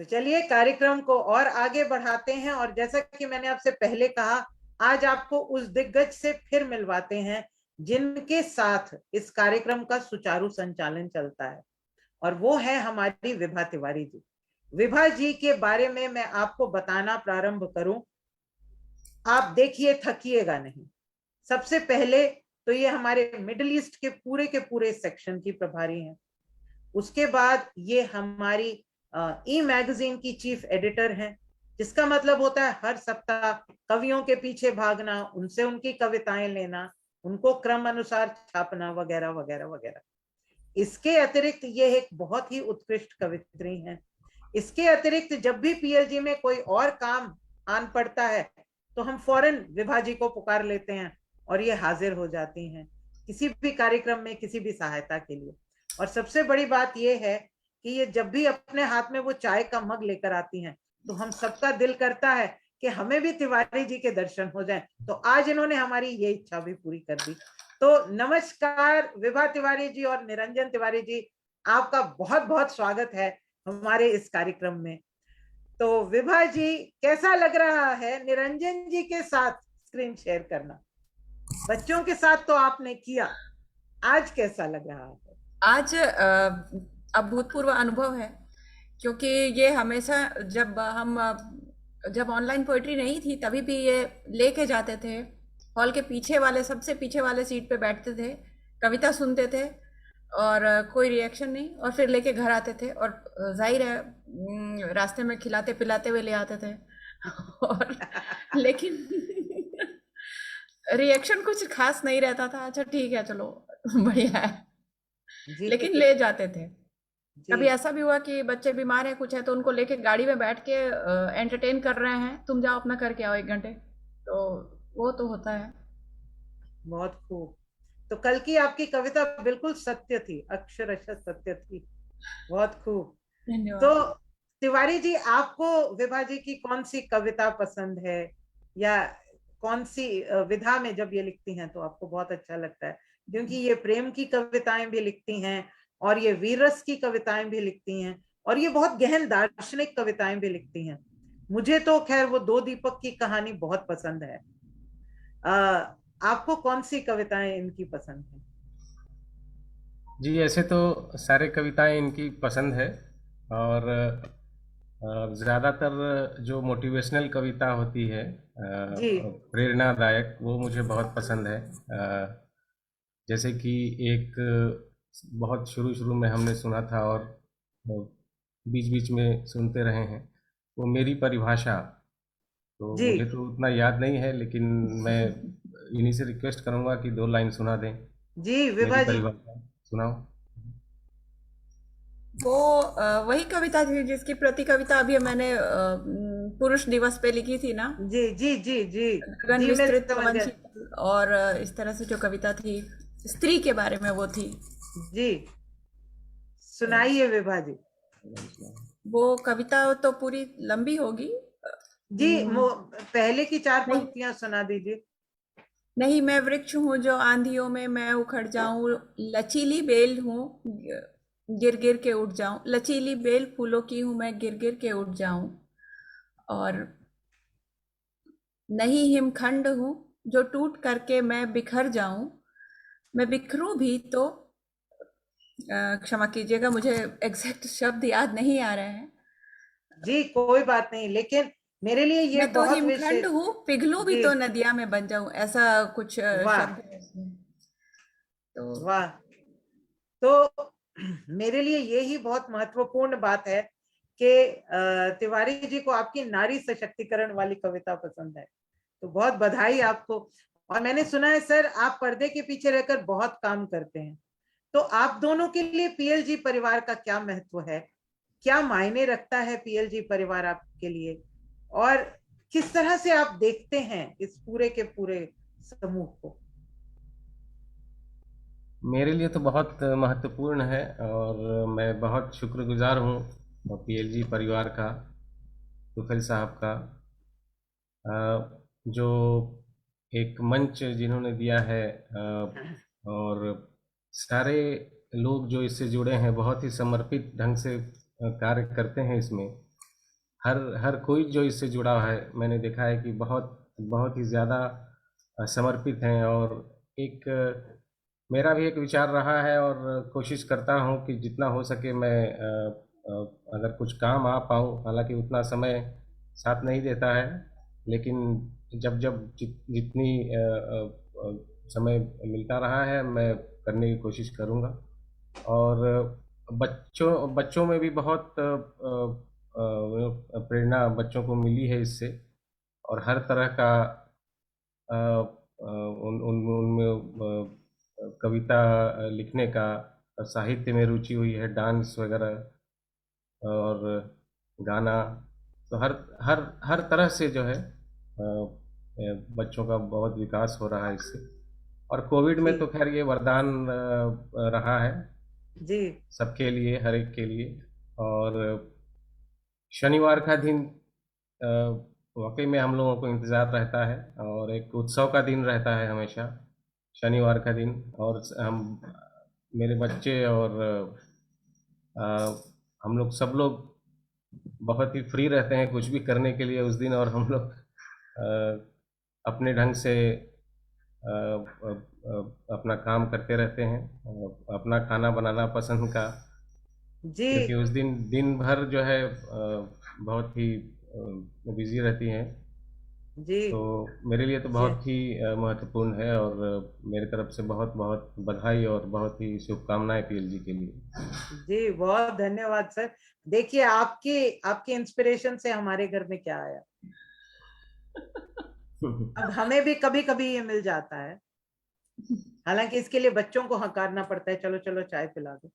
तो चलिए कार्यक्रम को और आगे बढ़ाते हैं, और जैसा कि मैंने आपसे पहले कहा, आज आपको उस दिग्गज से फिर मिलवाते हैं जिनके साथ इस कार्यक्रम का सुचारू संचालन चलता है, और वो है हमारी विभा तिवारी जी। विभा जी के बारे में मैं आपको बताना प्रारंभ करूं, आप देखिए थकिएगा नहीं। सबसे पहले तो ये हमारे मिडिल ईस्ट के पूरे सेक्शन की प्रभारी हैं। उसके बाद ये हमारी ई मैगजीन की चीफ एडिटर हैं, जिसका मतलब होता है हर सप्ताह कवियों के पीछे भागना, उनसे उनकी कविताएं लेना, उनको क्रम अनुसार छापना, वगैरह वगैरह वगैरह। इसके अतिरिक्त ये एक बहुत ही उत्कृष्ट कवित्री हैं। इसके अतिरिक्त जब भी पीएलजी में कोई और काम आन पड़ता है तो हम फौरन विभा जी को पुकार लेते हैं और ये हाजिर हो जाती हैं किसी भी कार्यक्रम में किसी भी सहायता के लिए। और सबसे बड़ी बात यह है कि ये जब भी अपने हाथ में वो चाय का मग लेकर आती हैं तो हम सबका दिल करता है कि हमें भी तिवारी जी के दर्शन हो जाएं। तो आज इन्होंने हमारी ये इच्छा भी पूरी कर दी। तो नमस्कार विभा तिवारी जी और निरंजन तिवारी जी, आपका बहुत बहुत स्वागत है हमारे इस कार्यक्रम में। तो विभा जी, कैसा लग रहा है निरंजन जी के साथ स्क्रीन शेयर करना? बच्चों के साथ तो आपने किया, आज कैसा लग रहा है? आज अभूतपूर्व अनुभव है, क्योंकि ये हमेशा जब ऑनलाइन पोइट्री नहीं थी तभी भी ये लेके जाते थे। हॉल के पीछे वाले, सबसे पीछे वाले सीट पे बैठते थे, कविता सुनते थे और कोई रिएक्शन नहीं, और फिर लेके घर आते थे और जाहिर है रास्ते में खिलाते पिलाते हुए ले आते थे और लेकिन रिएक्शन कुछ खास नहीं रहता था। अच्छा ठीक है, चलो बढ़िया है, जी लेकिन ले जाते थे। जी कभी ऐसा भी हुआ कि बच्चे बीमार है, कुछ है, तो उनको लेके गाड़ी में बैठ के एंटरटेन कर रहे हैं, तुम जाओ अपना करके आओ 1 घंटे, तो वो तो होता है। बहुत खूब। तो कल की आपकी कविता बिल्कुल सत्य थी, अक्षरशः सत्य थी। बहुत खूब। तो धन्यवाद। तिवारी जी, आपको विभा जी की कौन सी कविता पसंद है, या कौन सी विधा में जब ये लिखती हैं तो आपको बहुत अच्छा लगता है? क्योंकि ये प्रेम की कविताएं भी लिखती हैं और ये वीररस की कविताएं भी लिखती हैं और ये बहुत गहन दार्शनिक कविताएं भी लिखती हैं। मुझे तो खैर वो दो दीपक की कहानी बहुत पसंद है। आपको कौन सी कविताएं इनकी पसंद है? जी, ऐसे तो सारे कविताएं इनकी पसंद है, और ज़्यादातर जो मोटिवेशनल कविता होती है, जी प्रेरणादायक, वो मुझे बहुत पसंद है। जैसे कि एक बहुत शुरू शुरू में हमने सुना था और बीच बीच में सुनते रहे हैं, वो मेरी परिभाषा। तो जी मुझे तो उतना याद नहीं है, लेकिन मैं इन्हीं से रिक्वेस्ट करूंगा कि 2 लाइन सुना दें। जी मेरी विभा जी। परिभाषा सुनाओ। वो वही कविता थी जिसकी प्रति कविता अभी मैंने पुरुष दिवस पे लिखी थी ना, जी जी जी जी गगन जी मैं विस्तृत समझ पवन गया। शीतल, और इस तरह से जो कविता थी स्त्री के बारे में वो थी। जी सुनाइए विभा जी। वो कविता तो पूरी लंबी होगी। जी हम्म, पहले की 4 नहीं, पंक्तियां सुना दीजिए। नहीं, मैं वृक्ष हूँ जो आंधियों में मैं उखड़ जाऊं, लचीली बेल हूँ गिर गिर के उठ जाऊं, लचीली बेल फूलों की हूँ मैं गिर गिर के उठ जाऊं, और नहीं हिमखंड हूँ जो टूट करके मैं बिखर जाऊं, मैं बिखरूं भी तो क्षमा कीजिएगा, मुझे एग्जैक्ट शब्द याद नहीं आ रहे हैं। जी कोई बात नहीं, लेकिन मेरे लिए ये मैं तो बहुत हिमखंड विशेष। हूँ, पिघलूं भी जी तो नदिया में बन जाऊं, ऐसा कुछ वाह शब्द है इसमें। तो वाह। तो मेरे लिए ये ही बहुत महत्वपूर्ण बात है कि तिवारी जी को आपकी नारी सशक्तिकरण वाली कविता पसंद है। तो बहुत बधाई आपको। और मैंने सुना है सर, आप पर्दे के पीछे रहकर बहुत काम करते हैं। तो आप दोनों के लिए पीएलजी परिवार का क्या महत्व है? क्या मायने रखता है पीएलजी परिवार आपके लिए? और किस तरह से आप देखते हैं इस पूरे के पूरे समूह को? मेरे लिए तो बहुत महत्वपूर्ण है, और मैं बहुत शुक्रगुजार हूँ पीएलजी परिवार का, तुफैल साहब का, जो एक मंच जिन्होंने दिया है, और सारे लोग जो इससे जुड़े हैं बहुत ही समर्पित ढंग से कार्य करते हैं इसमें। हर कोई जो इससे जुड़ा है, मैंने देखा है कि बहुत बहुत ही ज़्यादा समर्पित हैं। और एक मेरा भी एक विचार रहा है और कोशिश करता हूँ कि जितना हो सके मैं अगर कुछ काम आ पाऊँ, हालांकि उतना समय साथ नहीं देता है, लेकिन जब जब जितनी समय मिलता रहा है मैं करने की कोशिश करूँगा। और बच्चों बच्चों में भी बहुत प्रेरणा बच्चों को मिली है इससे। और हर तरह का उन उन उनमें कविता लिखने का, साहित्य में रुचि हुई है, डांस वगैरह और गाना। तो हर हर हर तरह से जो है बच्चों का बहुत विकास हो रहा है इससे। और कोविड में तो जी खैर ये वरदान रहा है जी सबके लिए, हर एक के लिए। और शनिवार का दिन अ, वाकई में हम लोगों को इंतज़ार रहता है, और एक उत्सव का दिन रहता है हमेशा शनिवार का दिन। और हम, मेरे बच्चे और अ, हम लोग सब लोग बहुत ही फ्री रहते हैं कुछ भी करने के लिए उस दिन। और हम लोग अपने ढंग से अपना काम करते रहते हैं, अपना खाना बनाना पसंद का, जी क्योंकि उस दिन दिन भर जो है बहुत ही बिजी रहती हैं। जी तो मेरे लिए तो जी बहुत ही महत्वपूर्ण है। और मेरी तरफ से बहुत बहुत बधाई और बहुत ही शुभकामनाएं पीएल जी के लिए। जी, बहुत धन्यवाद सर। देखिए, आपके आपके इंस्पिरेशन से हमारे घर में क्या आया। अब हमें भी कभी कभी ये मिल जाता है, हालांकि इसके लिए बच्चों को हकारना पड़ता है, चलो चलो चाय पिला दो।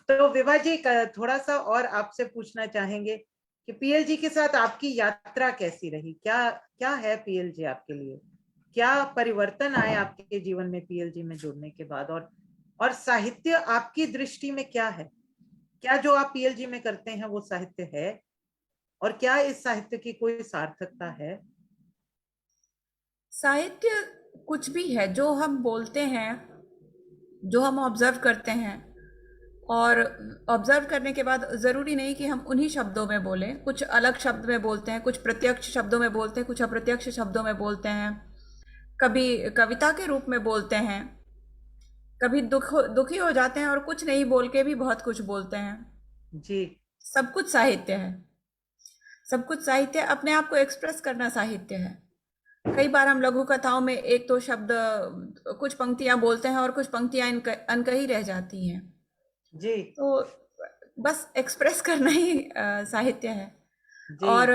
तो विभा जी, थोड़ा सा और आपसे पूछना चाहेंगे कि पीएल जी के साथ आपकी यात्रा कैसी रही। क्या क्या है पीएल जी आपके लिए, क्या परिवर्तन आए आपके जीवन में पीएल जी में जुड़ने के बाद। और साहित्य आपकी दृष्टि में क्या है, क्या जो आप पीएल जी में करते हैं वो साहित्य है, और क्या इस साहित्य की कोई सार्थकता है। साहित्य कुछ भी है जो हम बोलते हैं, जो हम ऑब्जर्व करते हैं, और ऑब्जर्व करने के बाद ज़रूरी नहीं कि हम उन्हीं शब्दों में बोलें, कुछ अलग शब्द में बोलते हैं, कुछ प्रत्यक्ष शब्दों में बोलते हैं, कुछ अप्रत्यक्ष शब्दों में बोलते हैं, कभी कविता के रूप में बोलते हैं, कभी दुखी हो जाते हैं और कुछ नहीं बोल के भी बहुत कुछ बोलते हैं। जी सब कुछ साहित्य है। सब कुछ साहित्य, अपने आप को एक्सप्रेस करना साहित्य है। कई बार हम लघु कथाओं में एक दो शब्द, कुछ पंक्तियां बोलते हैं और कुछ पंक्तियां अनकही रह जाती हैं। जी तो बस एक्सप्रेस करना ही साहित्य है। जी और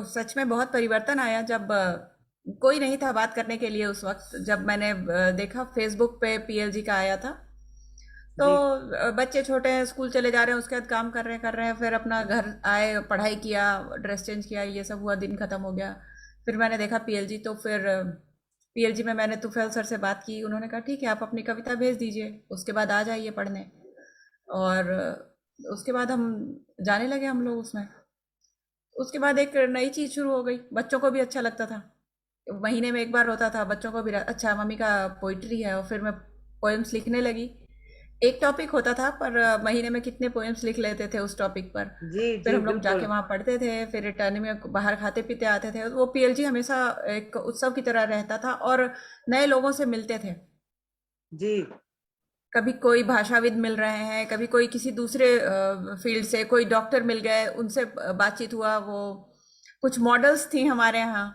सच में बहुत परिवर्तन आया जब कोई नहीं था बात करने के लिए उस वक्त, जब मैंने देखा फेसबुक पे पीएल जी का आया था। तो जी बच्चे छोटे हैं, स्कूल चले जा रहे हैं, उसके बाद काम कर रहे हैं, फिर अपना घर आए, पढ़ाई किया, ड्रेस चेंज किया, ये सब हुआ, दिन खत्म हो गया। फिर मैंने देखा पीएल जी, तो फिर पीएल जी में मैंने तुफैल सर से बात की। उन्होंने कहा ठीक है, आप अपनी कविता भेज दीजिए, उसके बाद आ जाइए पढ़ने। और उसके बाद हम जाने लगे हम लोग उसमें। उसके बाद एक नई चीज़ शुरू हो गई, बच्चों को भी अच्छा लगता था। महीने में एक बार होता था, बच्चों को भी अच्छा मम्मी का पोइट्री है, और फिर मैं पोएम्स लिखने लगी। एक टॉपिक होता था पर महीने में कितने पोएम्स लिख लेते थे उस टॉपिक पर। जी फिर जी हम लोग जाके बिल्कुल। वहाँ पढ़ते थे, फिर रिटर्न में बाहर खाते पीते आते थे। वो पीएलजी हमेशा एक उत्सव की तरह रहता था, और नए लोगों से मिलते थे। जी कभी कोई भाषाविद मिल रहे हैं, कभी कोई किसी दूसरे फील्ड से, कोई डॉक्टर मिल गए, उनसे बातचीत हुआ। वो कुछ मॉडल्स थी हमारे यहाँ,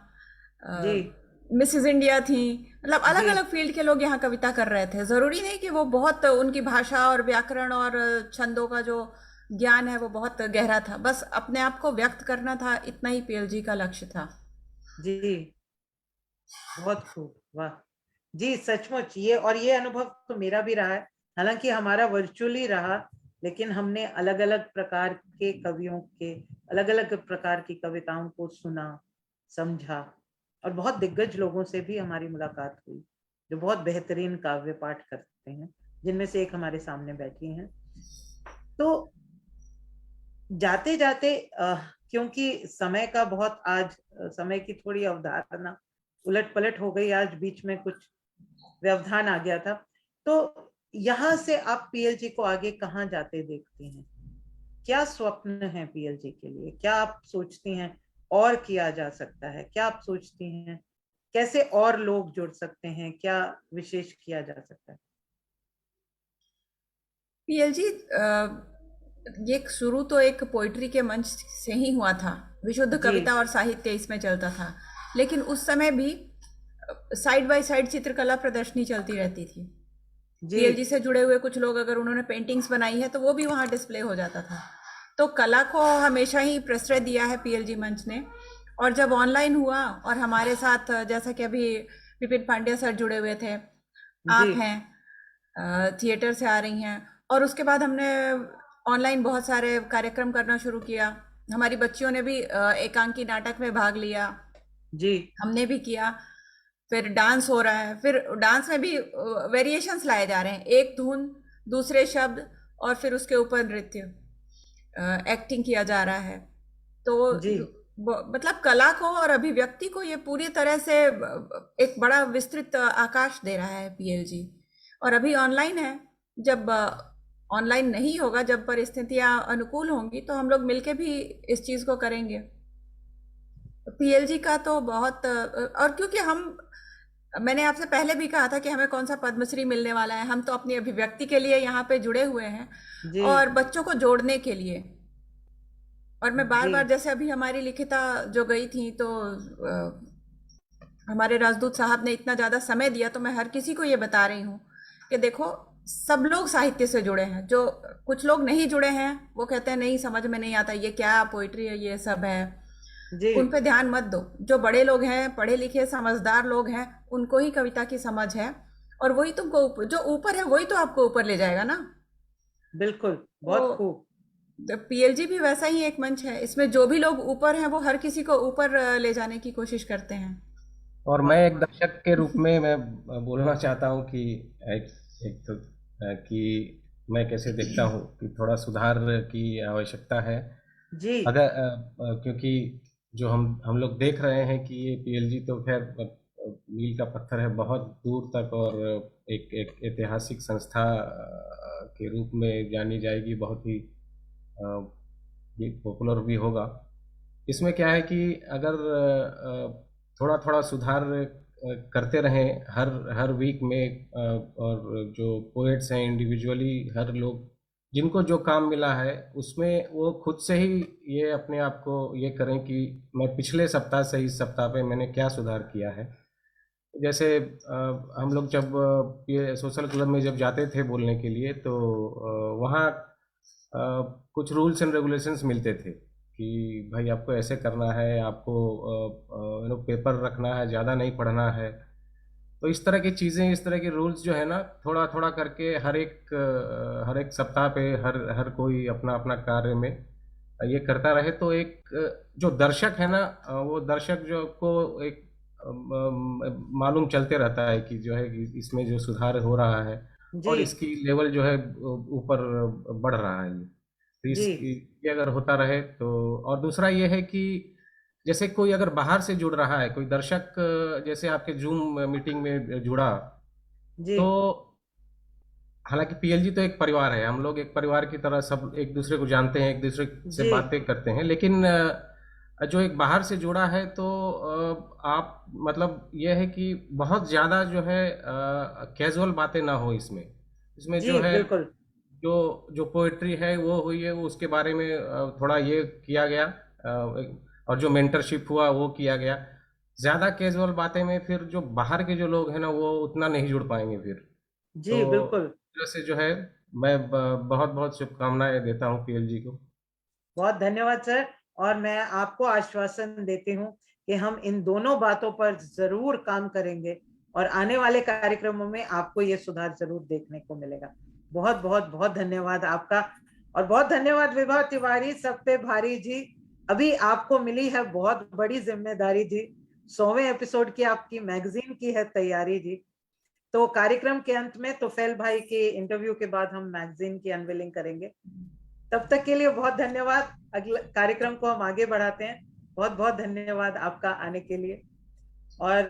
जी मिसेस इंडिया थी, मतलब अलग जी अलग फील्ड के लोग यहाँ कविता कर रहे थे। ज़रूरी नहीं कि वो बहुत, उनकी भाषा और व्याकरण और छंदों का जो ज्ञान है वो बहुत गहरा था, बस अपने आप को व्यक्त करना था, इतना ही पीएलजी का लक्ष्य था। जी, बहुत खूब, वाह। जी सचमुच, ये और ये अनुभव तो मेरा भी रहा है। हालांकि हमारा वर्चुअली रहा, लेकिन हमने अलग अलग प्रकार के कवियों के अलग अलग प्रकार की कविताओं को सुना, समझा, और बहुत दिग्गज लोगों से भी हमारी मुलाकात हुई जो बहुत बेहतरीन काव्य पाठ करते हैं, जिनमें से एक हमारे सामने बैठी हैं। तो जाते जाते क्योंकि समय का बहुत आज समय की थोड़ी अवधारणा उलट पलट हो गई, आज बीच में कुछ व्यवधान आ गया था। तो यहाँ से आप पीएल जी को आगे कहाँ जाते देखते हैं। क्या स्वप्न है पीएलजी के लिए? क्या आप सोचती हैं और किया जा सकता है? क्या आप सोचती हैं कैसे और लोग जुड़ सकते हैं? क्या विशेष किया जा सकता है? पीएलजी ये शुरू तो एक पोइट्री के मंच से ही हुआ था, विशुद्ध जी कविता और साहित्य इसमें चलता था, लेकिन उस समय भी साइड बाय साइड चित्रकला प्रदर्शनी चलती रहती थी। जी पीएलजी से जुड़े हुए कुछ लोग अगर उन्होंने पेंटिंग्स बनाई है तो वो भी वहाँ डिस्प्ले हो जाता था। तो कला को हमेशा ही प्रश्रय दिया है पीएलजी मंच ने। और जब ऑनलाइन हुआ और हमारे साथ जैसा कि अभी विपिन पांड्या सर जुड़े हुए थे, जी आप हैं, थिएटर से आ रही हैं, और उसके बाद हमने ऑनलाइन बहुत सारे कार्यक्रम करना शुरू किया। हमारी बच्चियों ने भी एकांकी नाटक में भाग लिया, जी हमने भी किया। फिर डांस हो रहा है, फिर डांस में भी वेरिएशंस लाए जा रहे हैं, एक धुन, दूसरे शब्द, और फिर उसके ऊपर नृत्य, एक्टिंग किया जा रहा है। तो जी मतलब कला को और अभिव्यक्ति को ये पूरी तरह से एक बड़ा विस्तृत आकाश दे रहा है पीएलजी। और अभी ऑनलाइन है, जब ऑनलाइन नहीं होगा, जब परिस्थितियां अनुकूल होंगी तो हम लोग मिलके भी इस चीज को करेंगे। पीएलजी का तो बहुत और क्योंकि मैंने आपसे पहले भी कहा था कि हमें कौन सा पद्मश्री मिलने वाला है, हम तो अपनी अभिव्यक्ति के लिए यहाँ पे जुड़े हुए हैं जी और बच्चों को जोड़ने के लिए। और मैं बार जी बार, जैसे अभी हमारी लिखिता जो गई थी तो हमारे राजदूत साहब ने इतना ज़्यादा समय दिया, तो मैं हर किसी को ये बता रही हूँ कि देखो, सब लोग साहित्य से जुड़े हैं। जो कुछ लोग नहीं जुड़े हैं वो कहते हैं नहीं समझ में नहीं आता, ये क्या पोइट्री है, ये सब है, जी उन पे ध्यान मत दो। जो बड़े लोग हैं, पढ़े लिखे समझदार लोग हैं, उनको ही कविता की समझ है, और वही तुमको जो ऊपर है वही तो आपको ऊपर ले जाएगा ना। बिल्कुल, बहुत तो खूब। पीएलजी भी वैसा ही एक मंच है, इसमें जो भी लोग ऊपर हैं वो हर किसी को ऊपर ले जाने की कोशिश करते हैं। और मैं बहुत एक दर्शक के रूप में मैं बोलना चाहता हूँ कि एक, एक तो कि मैं कैसे देखता हूँ कि थोड़ा सुधार की आवश्यकता है। जी अगर क्योंकि जो हम लोग देख रहे हैं कि ये पीएलजी तो खैर मील का पत्थर है बहुत दूर तक, और एक ऐतिहासिक संस्था के रूप में जानी जाएगी, बहुत ही ये पॉपुलर भी होगा। इसमें क्या है कि अगर थोड़ा थोड़ा सुधार करते रहें हर हर वीक में, और जो पोएट्स हैं इंडिविजुअली, हर लोग जिनको जो काम मिला है उसमें वो खुद से ही ये अपने आप को ये करें कि मैं पिछले सप्ताह से इस सप्ताह पे मैंने क्या सुधार किया है। जैसे हम लोग जब ये सोशल क्लब में जब जाते थे बोलने के लिए, तो वहाँ कुछ रूल्स एंड रेगुलेशंस मिलते थे कि भाई आपको ऐसे करना है, आपको पेपर रखना है, ज़्यादा नहीं पढ़ना है। तो इस तरह की चीज़ें, इस तरह के रूल्स जो है ना, थोड़ा थोड़ा करके हर एक सप्ताह पे हर कोई अपना अपना कार्य में ये करता रहे, तो एक जो दर्शक है ना, वो दर्शक जो को एक मालूम चलते रहता है कि जो है कि इसमें जो सुधार हो रहा है जी और इसकी लेवल जो है ऊपर बढ़ रहा है। तो जी ये अगर होता रहे तो। और दूसरा ये है कि जैसे कोई अगर बाहर से जुड़ रहा है, कोई दर्शक जैसे आपके जूम मीटिंग में जुड़ा, जी तो हालांकि पीएलजी तो एक परिवार है, हम लोग एक परिवार की तरह सब एक दूसरे को जानते हैं, एक दूसरे से जी बातें करते हैं, लेकिन जो एक बाहर से जुड़ा है तो आप मतलब ये है कि बहुत ज़्यादा जो है कैजुअल बातें ना हो इसमें। इसमें जी जो है बिल्कुल जो जो पोइट्री है वो हुई है, वो उसके बारे में थोड़ा ये किया गया, और जो मेंटरशिप हुआ वो किया गया। ज़्यादा कैजुअल बातें में फिर जो बाहर के जो लोग हैं ना वो उतना नहीं जुड़ पाएंगे फिर। तो जी बिल्कुल। इस तरह से जो है मैं बहुत बहुत शुभकामनाएं देता हूँ पीएलजी को। बहुत धन्यवाद सर। और मैं आपको आश्वासन देती हूँ कि हम इन दोनों बातों पर जरूर काम करेंगे और आने वाले कार्यक्रमों में आपको ये सुधार जरूर देखने को मिलेगा। बहुत बहुत बहुत धन्यवाद आपका। और बहुत धन्यवाद विभा तिवारी, सब पे भारी जी। अभी आपको मिली है बहुत बड़ी जिम्मेदारी जी, 100वें एपिसोड की आपकी मैगजीन की है तैयारी जी। तो कार्यक्रम के अंत में तोफैल भाई के इंटरव्यू के बाद हम मैगजीन की अनवीलिंग करेंगे। तब तक के लिए बहुत धन्यवाद। अगले कार्यक्रम को हम आगे बढ़ाते हैं। बहुत बहुत धन्यवाद आपका आने के लिए। और